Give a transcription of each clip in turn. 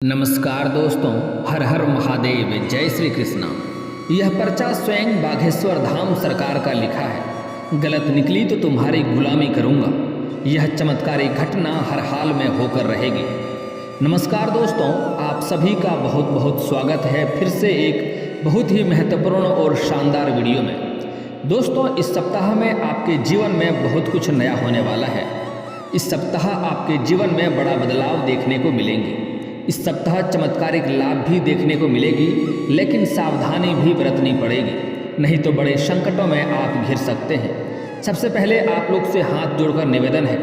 नमस्कार दोस्तों, हर हर महादेव, जय श्री कृष्णा। यह पर्चा स्वयं बाघेश्वर धाम सरकार का लिखा है। गलत निकली तो तुम्हारी गुलामी करूंगा। यह चमत्कारी घटना हर हाल में होकर रहेगी। नमस्कार दोस्तों, आप सभी का बहुत बहुत स्वागत है फिर से एक बहुत ही महत्वपूर्ण और शानदार वीडियो में। दोस्तों, इस सप्ताह में आपके जीवन में बहुत कुछ नया होने वाला है। इस सप्ताह आपके जीवन में बड़ा बदलाव देखने को मिलेंगे। इस सप्ताह चमत्कारिक लाभ भी देखने को मिलेगी, लेकिन सावधानी भी बरतनी पड़ेगी, नहीं तो बड़े संकटों में आप घिर सकते हैं। सबसे पहले आप लोग से हाथ जोड़कर निवेदन है,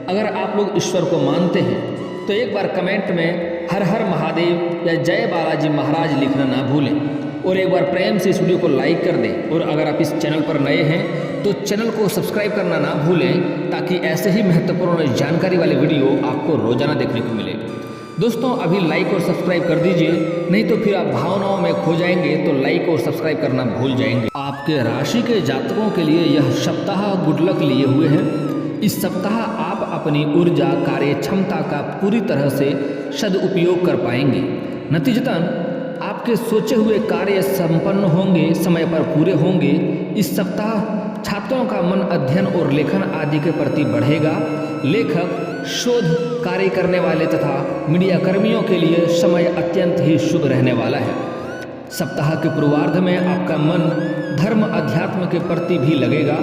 अगर आप लोग ईश्वर को मानते हैं तो एक बार कमेंट में हर हर महादेव या जय बालाजी महाराज लिखना ना भूलें और एक बार प्रेम से इस वीडियो को लाइक कर दें। और अगर आप इस चैनल पर नए हैं तो चैनल को सब्सक्राइब करना ना भूलें, ताकि ऐसे ही महत्वपूर्ण जानकारी वाले वीडियो आपको रोजाना देखने को मिले। दोस्तों, अभी लाइक और सब्सक्राइब कर दीजिए, नहीं तो फिर आप भावनाओं में खो जाएंगे तो लाइक और सब्सक्राइब करना भूल जाएंगे। आपके राशि के जातकों के लिए यह सप्ताह गुड लक लिए हुए है। इस सप्ताह आप अपनी ऊर्जा कार्य क्षमता का पूरी तरह से सदुपयोग कर पाएंगे। नतीजतन आपके सोचे हुए कार्य संपन्न होंगे, समय पर पूरे होंगे। इस सप्ताह छात्रों का मन अध्ययन और लेखन आदि के प्रति बढ़ेगा। लेखक, शोध कार्य करने वाले तथा मीडिया कर्मियों के लिए समय अत्यंत ही शुभ रहने वाला है। सप्ताह के पूर्वार्ध में आपका मन धर्म अध्यात्म के प्रति भी लगेगा।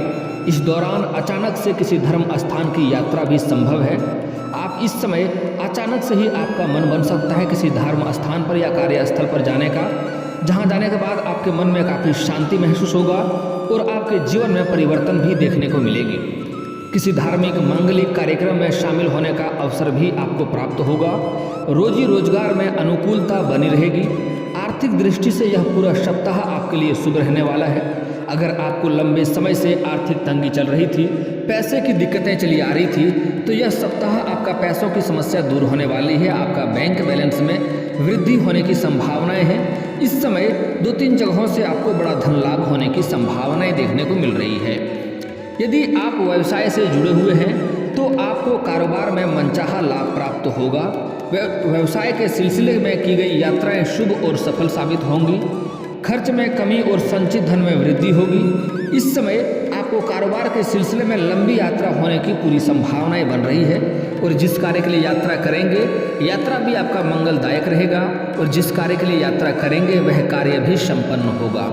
इस दौरान अचानक से किसी धर्म स्थान की यात्रा भी संभव है। आप इस समय अचानक से ही आपका मन बन सकता है किसी धर्म स्थान पर या कार्यस्थल पर जाने का, जहां जाने के बाद आपके मन में काफ़ी शांति महसूस होगा और आपके जीवन में परिवर्तन भी देखने को मिलेगी। किसी धार्मिक मांगलिक कार्यक्रम में शामिल होने का अवसर भी आपको प्राप्त होगा। रोजी रोजगार में अनुकूलता बनी रहेगी। आर्थिक दृष्टि से यह पूरा सप्ताह आपके लिए शुभ रहने वाला है। अगर आपको लंबे समय से आर्थिक तंगी चल रही थी, पैसे की दिक्कतें चली आ रही थी, तो यह सप्ताह आपका पैसों की समस्या दूर होने वाली है। आपका बैंक बैलेंस में वृद्धि होने की संभावनाएं हैं। इस समय 2-3 जगहों से आपको बड़ा धन लाभ होने की संभावनाएं देखने को मिल रही है। यदि आप व्यवसाय से जुड़े हुए हैं तो आपको कारोबार में मनचाहा लाभ प्राप्त होगा। व्यवसाय के सिलसिले में की गई यात्राएं शुभ और सफल साबित होंगी। खर्च में कमी और संचित धन में वृद्धि होगी। इस समय आपको कारोबार के सिलसिले में लंबी यात्रा होने की पूरी संभावनाएं बन रही है। और जिस कार्य के लिए यात्रा करेंगे, यात्रा भी आपका मंगलदायक रहेगा और जिस कार्य के लिए यात्रा करेंगे वह कार्य भी संपन्न होगा।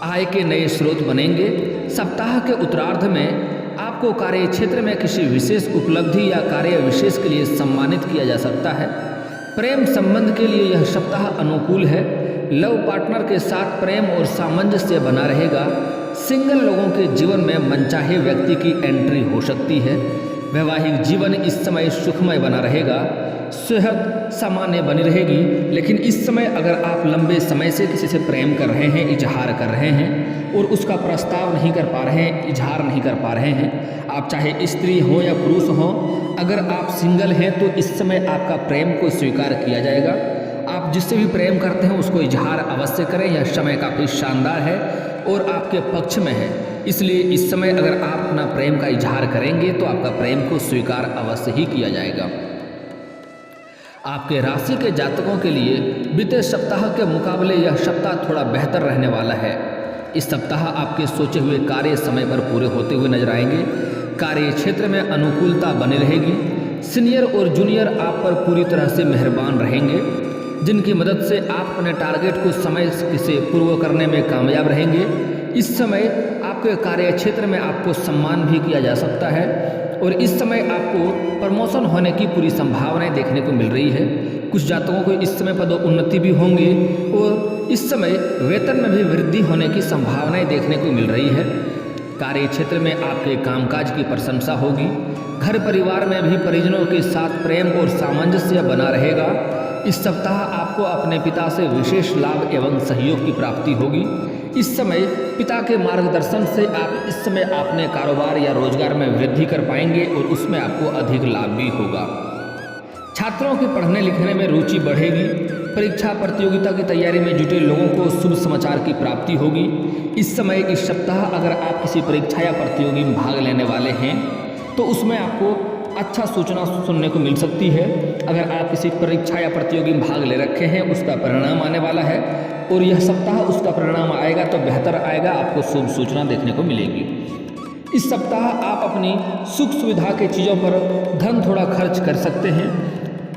आय के नए स्रोत बनेंगे। सप्ताह के उत्तरार्ध में आपको कार्य क्षेत्र में किसी विशेष उपलब्धि या कार्य विशेष के लिए सम्मानित किया जा सकता है। प्रेम संबंध के लिए यह सप्ताह अनुकूल है। लव पार्टनर के साथ प्रेम और सामंजस्य बना रहेगा। सिंगल लोगों के जीवन में मनचाहे व्यक्ति की एंट्री हो सकती है। वैवाहिक जीवन इस समय सुखमय बना रहेगा। सेहत सामान्य बनी रहेगी। लेकिन इस समय अगर आप लंबे समय से किसी से प्रेम कर रहे हैं, इजहार कर रहे हैं और उसका प्रस्ताव नहीं कर पा रहे हैं, इजहार नहीं कर पा रहे हैं, आप चाहे स्त्री हो या पुरुष हो, अगर आप सिंगल हैं तो इस समय आपका प्रेम को स्वीकार किया जाएगा। आप जिससे भी प्रेम करते हैं उसको इजहार अवश्य करें। यह समय काफ़ी शानदार है और आपके पक्ष में है। इसलिए इस समय अगर आप अपना प्रेम का इजहार करेंगे तो आपका प्रेम को स्वीकार अवश्य ही किया जाएगा। आपके राशि के जातकों के लिए बीते सप्ताह के मुकाबले यह सप्ताह थोड़ा बेहतर रहने वाला है। इस सप्ताह आपके सोचे हुए कार्य समय पर पूरे होते हुए नजर आएंगे। कार्य क्षेत्र में अनुकूलता बनी रहेगी। सीनियर और जूनियर आप पर पूरी तरह से मेहरबान रहेंगे, जिनकी मदद से आप अपने टारगेट को समय से पूर्ण करने में कामयाब रहेंगे। इस समय आपके कार्य क्षेत्र में आपको सम्मान भी किया जा सकता है और इस समय आपको प्रमोशन होने की पूरी संभावनाएं देखने को मिल रही है। कुछ जातकों को इस समय पदोन्नति भी होंगी और इस समय वेतन में भी वृद्धि होने की संभावनाएं देखने को मिल रही है। कार्य क्षेत्र में आपके कामकाज की प्रशंसा होगी। घर परिवार में भी परिजनों के साथ प्रेम और सामंजस्य बना रहेगा। इस सप्ताह आपको अपने पिता से विशेष लाभ एवं सहयोग की प्राप्ति होगी। इस समय पिता के मार्गदर्शन से आप इस समय अपने कारोबार या रोजगार में वृद्धि कर पाएंगे और उसमें आपको अधिक लाभ भी होगा। छात्रों के पढ़ने लिखने में रुचि बढ़ेगी। परीक्षा प्रतियोगिता की तैयारी में जुटे लोगों को शुभ समाचार की प्राप्ति होगी। इस समय इस सप्ताह अगर आप किसी परीक्षा या प्रतियोगी में भाग लेने वाले हैं तो उसमें आपको अच्छा सूचना सुनने को मिल सकती है। अगर आप किसी परीक्षा या प्रतियोगी में भाग ले रखे हैं, उसका परिणाम आने वाला है और यह सप्ताह उसका परिणाम आएगा तो बेहतर आएगा, आपको शुभ सूचना देखने को मिलेगी। इस सप्ताह आप अपनी सुख सुविधा के चीज़ों पर धन थोड़ा खर्च कर सकते हैं।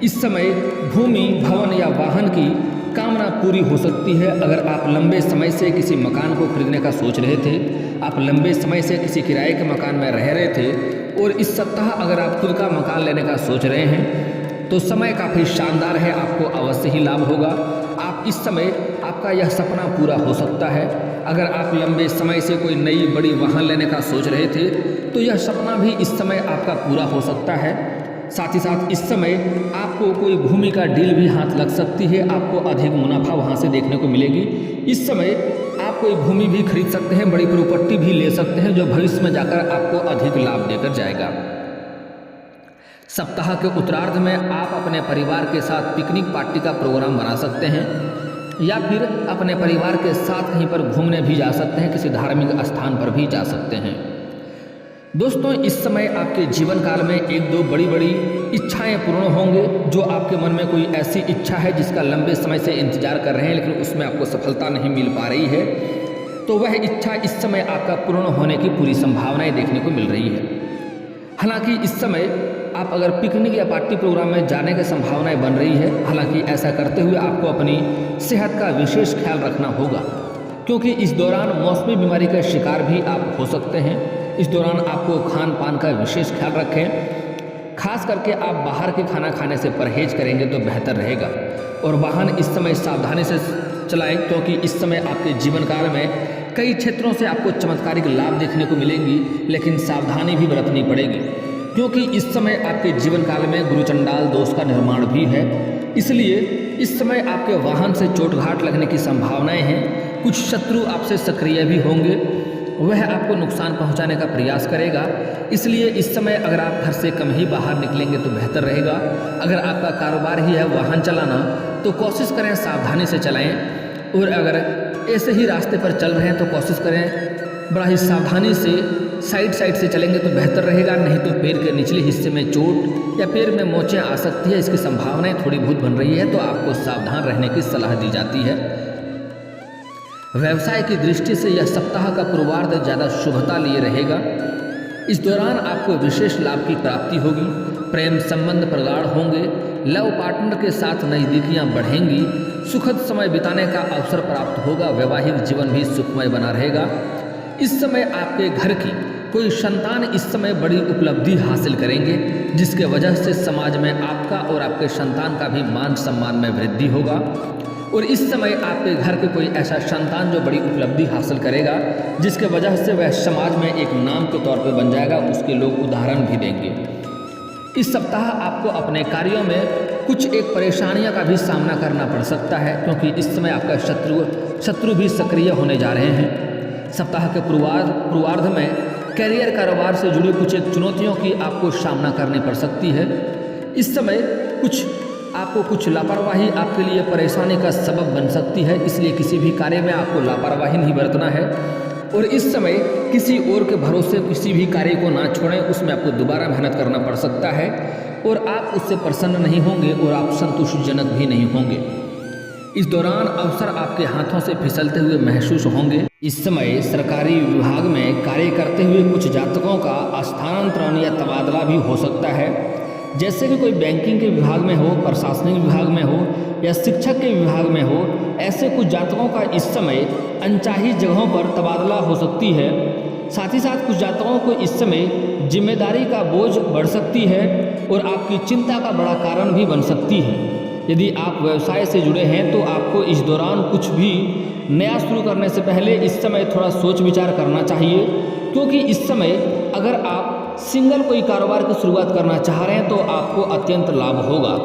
इस समय भूमि, भवन या वाहन की कामना पूरी हो सकती है। अगर आप लंबे समय से किसी मकान को खरीदने का सोच रहे थे, आप लंबे समय से किसी किराए के मकान में रह रहे थे और इस सप्ताह अगर आप खुद का मकान लेने का सोच रहे हैं तो समय काफ़ी शानदार है, आपको अवश्य ही लाभ होगा। आप इस समय आपका यह सपना पूरा हो सकता है। अगर आप लंबे समय से कोई नई बड़ी वाहन लेने का सोच रहे थे तो यह सपना भी इस समय आपका पूरा हो सकता है। साथ ही साथ इस समय आपको कोई भूमि का डील भी हाथ लग सकती है, आपको अधिक मुनाफा वहाँ से देखने को मिलेगी। इस समय आप कोई भूमि भी खरीद सकते हैं, बड़ी प्रॉपर्टी भी ले सकते हैं जो भविष्य में जाकर आपको अधिक लाभ देकर जाएगा। सप्ताह के उत्तरार्ध में आप अपने परिवार के साथ पिकनिक पार्टी का प्रोग्राम बना सकते हैं या फिर अपने परिवार के साथ कहीं पर घूमने भी जा सकते हैं, किसी धार्मिक स्थान पर भी जा सकते हैं। दोस्तों, इस समय आपके जीवन काल में एक दो बड़ी बड़ी इच्छाएं पूर्ण होंगे। जो आपके मन में कोई ऐसी इच्छा है जिसका लंबे समय से इंतजार कर रहे हैं लेकिन उसमें आपको सफलता नहीं मिल पा रही है, तो वह इच्छा इस समय आपका पूर्ण होने की पूरी संभावनाएं देखने को मिल रही है। हालांकि इस समय आप अगर पिकनिक या पार्टी प्रोग्राम में जाने की संभावनाएं बन रही है, हालांकि ऐसा करते हुए आपको अपनी सेहत का विशेष ख्याल रखना होगा, क्योंकि इस दौरान मौसमी बीमारी का शिकार भी आप हो सकते हैं। इस दौरान आपको खान पान का विशेष ख्याल रखें। खास करके आप बाहर के खाना खाने से परहेज करेंगे तो बेहतर रहेगा। और वाहन इस समय सावधानी से चलाएं, क्योंकि इस समय आपके जीवन काल में कई क्षेत्रों से आपको चमत्कारिक लाभ देखने को मिलेंगी, लेकिन सावधानी भी बरतनी पड़ेगी, क्योंकि इस समय आपके जीवन काल में गुरु चंडाल दोष का निर्माण भी है। इसलिए इस समय आपके वाहन से चोटघाट लगने की संभावनाएं हैं। कुछ शत्रु आपसे सक्रिय भी होंगे, वह आपको नुकसान पहुंचाने का प्रयास करेगा। इसलिए इस समय अगर आप घर से कम ही बाहर निकलेंगे तो बेहतर रहेगा। अगर आपका कारोबार ही है वाहन चलाना, तो कोशिश करें सावधानी से चलाएं। और अगर ऐसे ही रास्ते पर चल रहे हैं तो कोशिश करें बड़ा ही सावधानी से साइड से चलेंगे तो बेहतर रहेगा। नहीं तो पैर के निचले हिस्से में चोट या पैर में मोचें आ सकती है, इसकी संभावनाएं थोड़ी बहुत बन रही है, तो आपको सावधान रहने की सलाह दी जाती है। व्यवसाय की दृष्टि से यह सप्ताह का पूर्वार्ध ज़्यादा शुभता लिए रहेगा। इस दौरान आपको विशेष लाभ की प्राप्ति होगी, प्रेम संबंध प्रगाढ़ होंगे, लव पार्टनर के साथ नज़दीकियां बढ़ेंगी, सुखद समय बिताने का अवसर प्राप्त होगा, वैवाहिक जीवन भी सुखमय बना रहेगा। इस समय आपके घर की कोई संतान इस समय बड़ी उपलब्धि हासिल करेंगे, जिसके वजह से समाज में आपका और आपके संतान का भी मान सम्मान में वृद्धि होगा। और इस समय आपके घर के कोई ऐसा संतान जो बड़ी उपलब्धि हासिल करेगा, जिसके वजह से वह समाज में एक नाम के तौर पर बन जाएगा, उसके लोग उदाहरण भी देंगे। इस सप्ताह आपको अपने कार्यों में कुछ एक परेशानियों का भी सामना करना पड़ सकता है, क्योंकि इस समय आपका शत्रु भी सक्रिय होने जा रहे हैं। सप्ताह के पूर्वार्ध में कैरियर कारोबार से जुड़ी कुछ एक चुनौतियों की आपको सामना करनी पड़ सकती है। इस समय आपको कुछ लापरवाही आपके लिए परेशानी का सबब बन सकती है, इसलिए किसी भी कार्य में आपको लापरवाही नहीं बरतना है। और इस समय किसी और के भरोसे किसी भी कार्य को ना छोड़ें, उसमें आपको दोबारा मेहनत करना पड़ सकता है और आप उससे प्रसन्न नहीं होंगे और आप संतुष्टिजनक भी नहीं होंगे। इस दौरान अवसर आपके हाथों से फिसलते हुए महसूस होंगे। इस समय सरकारी विभाग में कार्य करते हुए कुछ जातकों का स्थानांतरण या तबादला भी हो सकता है, जैसे कि कोई बैंकिंग के विभाग में हो, प्रशासनिक विभाग में हो या शिक्षक के विभाग में हो। ऐसे कुछ जातकों का इस समय अनचाही जगहों पर तबादला हो सकती है। साथ ही साथ कुछ जातकों को इस समय जिम्मेदारी का बोझ बढ़ सकती है और आपकी चिंता का बड़ा कारण भी बन सकती है। यदि आप व्यवसाय से जुड़े हैं तो आपको इस दौरान कुछ भी नया शुरू करने से पहले इस समय थोड़ा सोच विचार करना चाहिए, क्योंकि इस समय अगर आप सिंगल कोई कारोबार की शुरुआत करना चाह रहे हैं तो आपको अत्यंत लाभ होगा।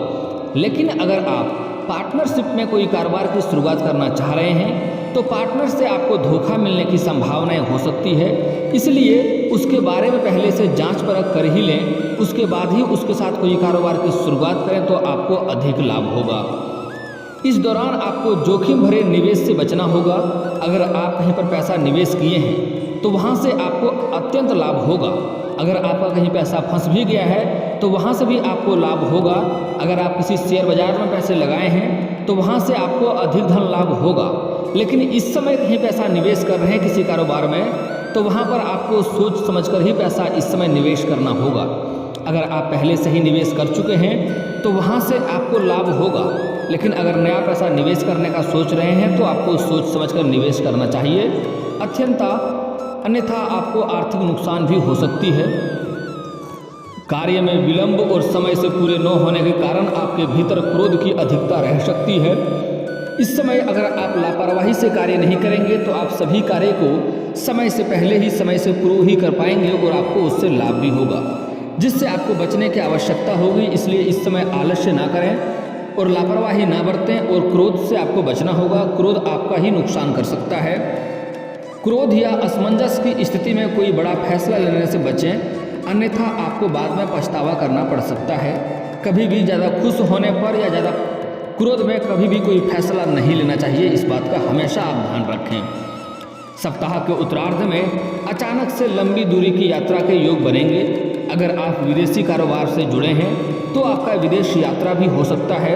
लेकिन अगर आप पार्टनरशिप में कोई कारोबार की शुरुआत करना चाह रहे हैं तो पार्टनर से आपको धोखा मिलने की संभावनाएं हो सकती है। इसलिए उसके बारे में पहले से जांच परख कर ही लें, उसके बाद ही उसके साथ कोई कारोबार की शुरुआत करें तो आपको अधिक लाभ होगा। इस दौरान आपको जोखिम भरे निवेश से बचना होगा। अगर आप कहीं पर पैसा निवेश किए हैं तो वहाँ से आपको अत्यंत लाभ होगा। अगर आपका कहीं पैसा फंस भी गया है तो वहाँ से भी आपको लाभ होगा। अगर आप किसी शेयर बाजार में पैसे लगाए हैं तो वहाँ से आपको अधिक धन लाभ होगा। लेकिन इस समय कहीं पैसा निवेश कर रहे हैं किसी कारोबार में तो वहाँ पर आपको सोच समझकर ही पैसा इस समय निवेश करना होगा। अगर आप पहले से ही निवेश कर चुके हैं तो वहाँ से आपको लाभ होगा। लेकिन अगर नया पैसा निवेश करने का सोच रहे हैं तो आपको सोच समझकर निवेश करना चाहिए, अन्यथा आपको आर्थिक नुकसान भी हो सकती है। कार्य में विलंब और समय से पूरे न होने के कारण आपके भीतर क्रोध की अधिकता रह सकती है। इस समय अगर आप लापरवाही से कार्य नहीं करेंगे तो आप सभी कार्य को समय से पहले ही समय से पूर्ण ही कर पाएंगे और आपको उससे लाभ भी होगा, जिससे आपको बचने की आवश्यकता होगी। इसलिए इस समय आलस्य ना करें और लापरवाही ना बरतें और क्रोध से आपको बचना होगा। क्रोध आपका ही नुकसान कर सकता है। क्रोध या असमंजस की स्थिति में कोई बड़ा फैसला लेने से बचें, अन्यथा आपको बाद में पछतावा करना पड़ सकता है। कभी भी ज़्यादा खुश होने पर या ज़्यादा क्रोध में कभी भी कोई फैसला नहीं लेना चाहिए, इस बात का हमेशा आप ध्यान रखें। सप्ताह के उत्तरार्ध में अचानक से लंबी दूरी की यात्रा के योग बनेंगे। अगर आप विदेशी कारोबार से जुड़े हैं तो आपका विदेश यात्रा भी हो सकता है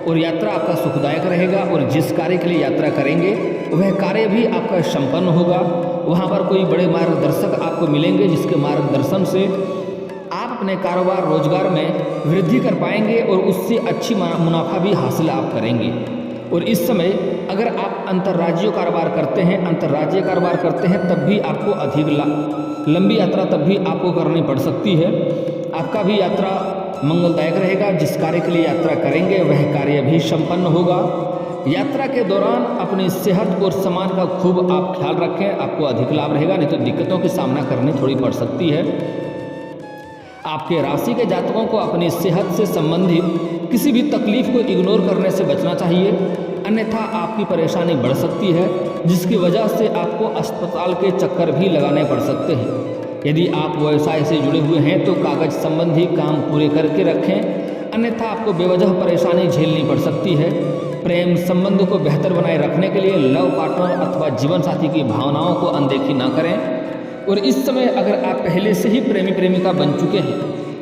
और यात्रा आपका सुखदायक रहेगा और जिस कार्य के लिए यात्रा करेंगे वह कार्य भी आपका संपन्न होगा। वहाँ पर कोई बड़े मार्गदर्शक आपको मिलेंगे जिसके मार्गदर्शन से आप अपने कारोबार रोजगार में वृद्धि कर पाएंगे और उससे अच्छी मुनाफा भी हासिल आप करेंगे। और इस समय अगर आप अंतर्राज्यीय कारोबार करते हैं तब भी आपको अधिक लंबी यात्रा तब भी आपको करनी पड़ सकती है। आपका भी यात्रा मंगलदायक रहेगा। जिस कार्य के लिए यात्रा करेंगे वह कार्य भी संपन्न होगा। यात्रा के दौरान अपनी सेहत और सामान का खूब आप ख्याल रखें, आपको अधिक लाभ रहेगा, नहीं तो दिक्कतों की सामना करनी थोड़ी पड़ सकती है। आपके राशि के जातकों को अपनी सेहत से संबंधित किसी भी तकलीफ को इग्नोर करने से बचना चाहिए, अन्यथा आपकी परेशानी बढ़ सकती है जिसकी वजह से आपको अस्पताल के चक्कर भी लगाने पड़ सकते हैं। यदि आप व्यवसाय से जुड़े हुए हैं तो कागज संबंधी काम पूरे करके रखें, अन्यथा आपको बेवजह परेशानी झेलनी पड़ सकती है। प्रेम संबंध को बेहतर बनाए रखने के लिए लव पार्टनर अथवा जीवन साथी की भावनाओं को अनदेखी ना करें। और इस समय अगर आप पहले से ही प्रेमी प्रेमिका बन चुके हैं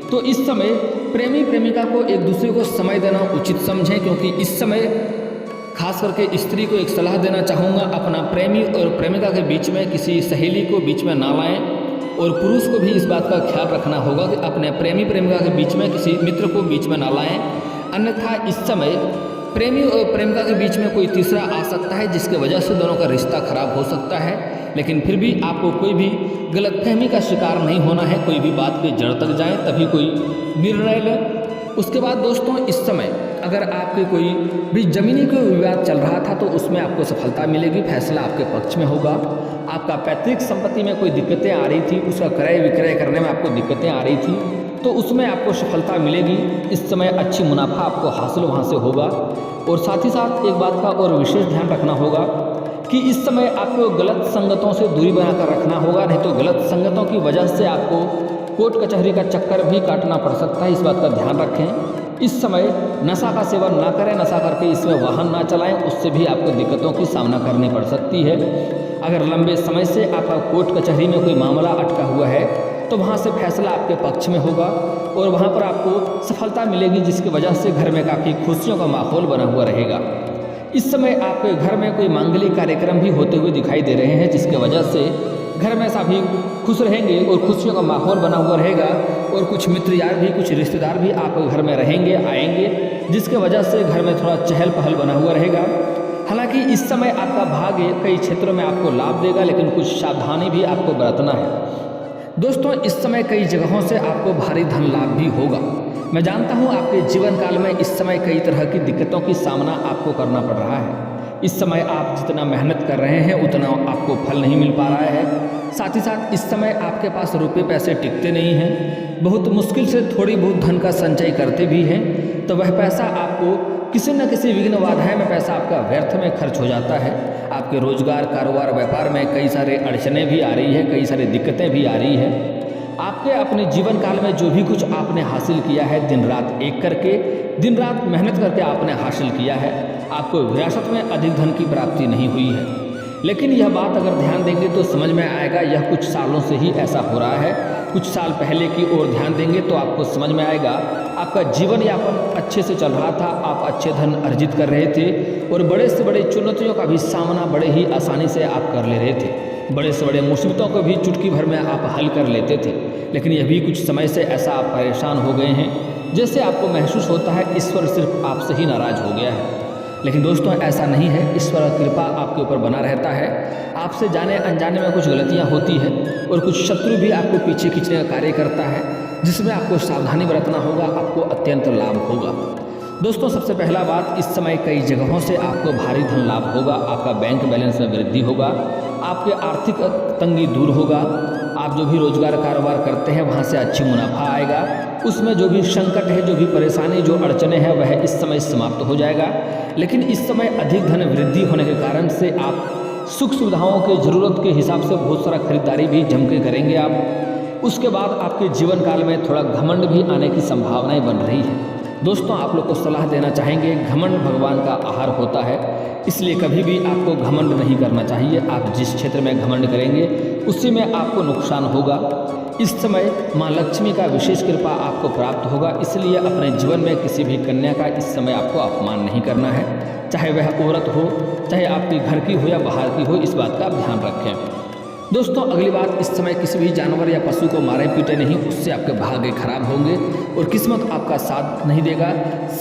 तो इस समय प्रेमी प्रेमिका को एक दूसरे को समय देना उचित समझें, क्योंकि इस समय खास करके स्त्री को एक सलाह देना चाहूँगा, अपना प्रेमी और प्रेमिका के बीच में किसी सहेली को बीच में ना लाएं। और पुरुष को भी इस बात का ख्याल रखना होगा कि अपने प्रेमी प्रेमिका के बीच में किसी मित्र को बीच में ना लाएं, अन्यथा इस समय प्रेमी और प्रेमिका के बीच में कोई तीसरा आ सकता है जिसके वजह से दोनों का रिश्ता खराब हो सकता है। लेकिन फिर भी आपको कोई भी गलतफहमी का शिकार नहीं होना है, कोई भी बात के जड़ तक जाएं तभी कोई निर्णय लें। उसके बाद दोस्तों, इस समय अगर आपके कोई भी ज़मीनी कोई विवाद चल रहा था तो उसमें आपको सफलता मिलेगी, फैसला आपके पक्ष में होगा। आपका पैतृक संपत्ति में कोई दिक्कतें आ रही थी, उसका क्रय विक्रय करने में आपको दिक्कतें आ रही थी तो उसमें आपको सफलता मिलेगी। इस समय अच्छी मुनाफा आपको हासिल वहाँ से होगा। और साथ ही साथ एक बात का और विशेष ध्यान रखना होगा कि इस समय आपको गलत संगतों से दूरी बनाकर रखना होगा, नहीं तो गलत संगतों की वजह से आपको कोर्ट कचहरी का चक्कर भी काटना पड़ सकता है, इस बात का ध्यान रखें। इस समय नशा का सेवन ना करें, नशा करके इसमें वाहन ना चलाएं, उससे भी आपको दिक्कतों की सामना करनी पड़ सकती है। अगर लंबे समय से आपका कोर्ट कचहरी में कोई मामला अटका हुआ है तो वहाँ से फैसला आपके पक्ष में होगा और वहाँ पर आपको सफलता मिलेगी, जिसकी वजह से घर में काफ़ी खुशियों का माहौल बना हुआ रहेगा। इस समय आपके घर में कोई मांगलिक कार्यक्रम भी होते हुए दिखाई दे रहे हैं, जिसके वजह से घर में सभी खुश रहेंगे और खुशियों का माहौल बना हुआ रहेगा। और कुछ मित्र यार भी, कुछ रिश्तेदार भी आपके घर में रहेंगे, आएंगे, जिसके वजह से घर में थोड़ा चहल पहल बना हुआ रहेगा। हालांकि इस समय आपका भाग्य कई क्षेत्रों में आपको लाभ देगा, लेकिन कुछ सावधानी भी आपको बरतना है। दोस्तों, इस समय कई जगहों से आपको भारी धन लाभ भी होगा। मैं जानता हूँ आपके जीवन काल में इस समय कई तरह की दिक्कतों की सामना आपको करना पड़ रहा है। इस समय आप जितना मेहनत कर रहे हैं उतना आपको फल नहीं मिल पा रहा है। साथ ही साथ इस समय आपके पास रुपये पैसे टिकते नहीं हैं, बहुत मुश्किल से थोड़ी बहुत धन का संचय करते भी हैं तो वह पैसा आपको किसी न किसी विघ्न बाधाएं में पैसा आपका व्यर्थ में खर्च हो जाता है। आपके रोजगार, कारोबार, व्यापार में कई सारे अड़चनें भी आ रही है, कई सारी दिक्कतें भी आ रही है। आपके अपने जीवन काल में जो भी कुछ आपने हासिल किया है, दिन रात एक करके, दिन रात मेहनत करके आपने हासिल किया है, आपको विरासत में अधिक धन की प्राप्ति नहीं हुई है। लेकिन यह बात अगर ध्यान देंगे तो समझ में आएगा, यह कुछ सालों से ही ऐसा हो रहा है, कुछ साल पहले की ओर ध्यान देंगे तो आपको समझ में आएगा आपका जीवन यापन अच्छे से चल रहा था, आप अच्छे धन अर्जित कर रहे थे और बड़े से बड़े चुनौतियों का भी सामना बड़े ही आसानी से आप कर ले रहे थे। बड़े से बड़े मुसीबतों को भी चुटकी भर में आप हल कर लेते थे। लेकिन यह भी कुछ समय से ऐसा आप परेशान हो गए हैं जैसे आपको महसूस होता है ईश्वर सिर्फ आपसे ही नाराज हो गया है। लेकिन दोस्तों ऐसा नहीं है, ईश्वर की कृपा आपके ऊपर बना रहता है। आपसे जाने अनजाने में कुछ गलतियां होती हैं और कुछ शत्रु भी आपको पीछे खींचने का कार्य करता है, जिसमें आपको सावधानी बरतना होगा, आपको अत्यंत लाभ होगा। दोस्तों सबसे पहला बात, इस समय कई जगहों से आपको भारी धन लाभ होगा, आपका बैंक बैलेंस में वृद्धि होगा, आपके आर्थिक तंगी दूर होगा, आप जो भी रोजगार कारोबार करते हैं वहाँ से अच्छी मुनाफा आएगा, उसमें जो भी संकट है, जो भी परेशानी, जो अड़चने हैं वह इस समय समाप्त हो जाएगा। लेकिन इस समय अधिक धन वृद्धि होने के कारण से आप सुख सुविधाओं के ज़रूरत के हिसाब से बहुत सारा खरीदारी भी जम के करेंगे आप। उसके बाद आपके जीवन काल में थोड़ा घमंड भी आने की संभावनाएं बन रही है। दोस्तों आप लोग को सलाह देना चाहेंगे, घमंड भगवान का आहार होता है, इसलिए कभी भी आपको घमंड नहीं करना चाहिए। आप जिस क्षेत्र में घमंड करेंगे उसी में आपको नुकसान होगा। इस समय माँ लक्ष्मी का विशेष कृपा आपको प्राप्त होगा, इसलिए अपने जीवन में किसी भी कन्या का इस समय आपको अपमान नहीं करना है, चाहे वह औरत हो, चाहे आपके घर की हो या बाहर की हो, इस बात का आप ध्यान रखें। दोस्तों अगली बात, इस समय किसी भी जानवर या पशु को मारे पीटे नहीं, उससे आपके भाग्य खराब होंगे और किस्मत आपका साथ नहीं देगा।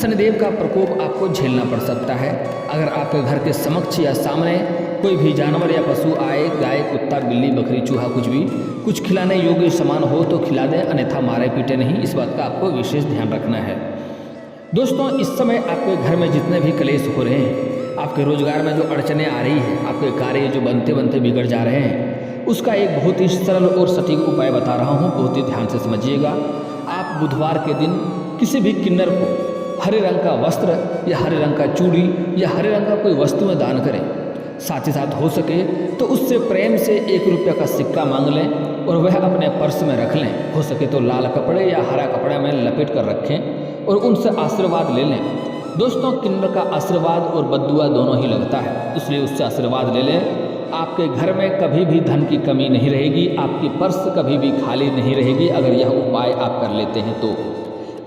शनिदेव का प्रकोप आपको झेलना पड़ सकता है। अगर आपके घर के समक्ष या सामने कोई भी जानवर या पशु आए, गाय, कुत्ता, बिल्ली, बकरी, चूहा, कुछ खिलाने योग्य सामान हो तो खिला दें, अन्यथा मारे पीटे नहीं, इस बात का आपको विशेष ध्यान रखना है। दोस्तों इस समय आपके घर में जितने भी कलेश हो रहे हैं, आपके रोजगार में जो अड़चने आ रही हैं, आपके कार्य जो बनते बनते बिगड़ जा रहे हैं, उसका एक बहुत ही सरल और सटीक उपाय बता रहा हूँ, बहुत ही ध्यान से समझिएगा। आप बुधवार के दिन किसी भी किन्नर को हरे रंग का वस्त्र या हरे रंग का चूड़ी या हरे रंग का कोई वस्तु में दान करें। साथ ही साथ हो सके तो उससे प्रेम से 1 रुपये का सिक्का मांग लें और वह अपने पर्स में रख लें। हो सके तो लाल कपड़े या हरा कपड़ा में लपेट कर रखें और उनसे आशीर्वाद ले लें। दोस्तों किन्नर का आशीर्वाद और बद्दुआ दोनों ही लगता है, इसलिए उससे आशीर्वाद ले लें। आपके घर में कभी भी धन की कमी नहीं रहेगी, आपकी पर्स कभी भी खाली नहीं रहेगी अगर यह उपाय आप कर लेते हैं तो।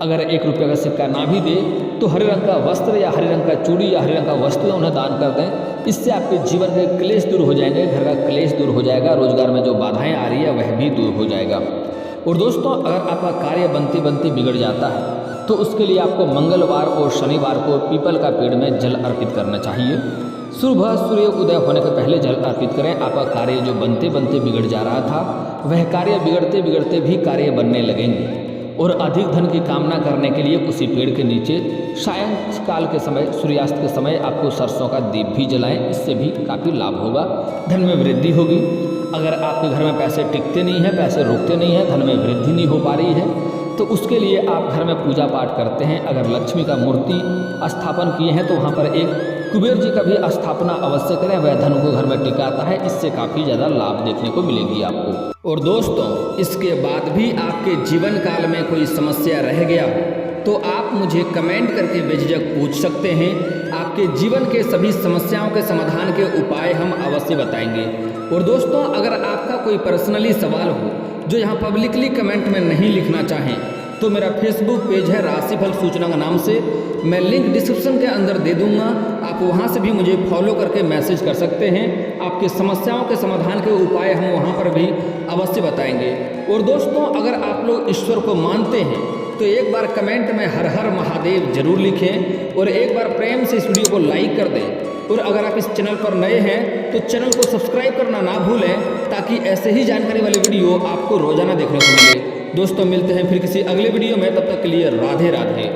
अगर 1 रुपये का सिक्का ना भी दे तो हरे रंग का वस्त्र या हरे रंग का चूड़ी या हरे रंग का वस्तु उन्हें दान कर दें। इससे आपके जीवन के क्लेश दूर हो जाएंगे, घर का क्लेश दूर हो जाएगा, रोजगार में जो बाधाएं आ रही है वह भी दूर हो जाएगा। और दोस्तों अगर आपका कार्य बनते बनते बिगड़ जाता है तो उसके लिए आपको मंगलवार और शनिवार को पीपल का पेड़ में जल अर्पित करना चाहिए। सुबह सूर्य उदय होने के पहले जल अर्पित करें। आपका कार्य जो बनते बनते बिगड़ जा रहा था वह कार्य बिगड़ते बिगड़ते भी कार्य बनने लगेंगे। और अधिक धन की कामना करने के लिए उसी पेड़ के नीचे सायंकाल के समय, सूर्यास्त के समय आपको सरसों का दीप भी जलाएं, इससे भी काफ़ी लाभ होगा, धन में वृद्धि होगी। अगर आपके घर में पैसे टिकते नहीं हैं, पैसे रुकते नहीं हैं, धन में वृद्धि नहीं हो पा रही है, तो उसके लिए आप घर में पूजा पाठ करते हैं। अगर लक्ष्मी का मूर्ति स्थापन किए हैं तो वहाँ पर एक कुबेर जी का भी स्थापना अवश्य करें, वह धन को घर में टिकाता है, इससे काफ़ी ज़्यादा लाभ देखने को मिलेगी आपको। और दोस्तों इसके बाद भी आपके जीवन काल में कोई समस्या रह गया तो आप मुझे कमेंट करके बेझिझक पूछ सकते हैं। आपके जीवन के सभी समस्याओं के समाधान के उपाय हम अवश्य बताएंगे। और दोस्तों अगर आपका कोई पर्सनली सवाल हो जो यहाँ पब्लिकली कमेंट में नहीं लिखना चाहें तो मेरा फेसबुक पेज है राशिफल सूचना का नाम से, मैं लिंक डिस्क्रिप्शन के अंदर दे दूंगा, आप वहां से भी मुझे फॉलो करके मैसेज कर सकते हैं। आपकी समस्याओं के समाधान के उपाय हम वहां पर भी अवश्य बताएंगे। और दोस्तों अगर आप लोग ईश्वर को मानते हैं तो एक बार कमेंट में हर हर महादेव जरूर लिखें और एक बार प्रेम से इस वीडियो को लाइक कर दें। और अगर आप इस चैनल पर नए हैं तो चैनल को सब्सक्राइब करना ना भूलें, ताकि ऐसे ही जानकारी वाले वीडियो आपको रोजाना देखने को मिले। दोस्तों मिलते हैं फिर किसी अगले वीडियो में, तब तक के लिए राधे राधे।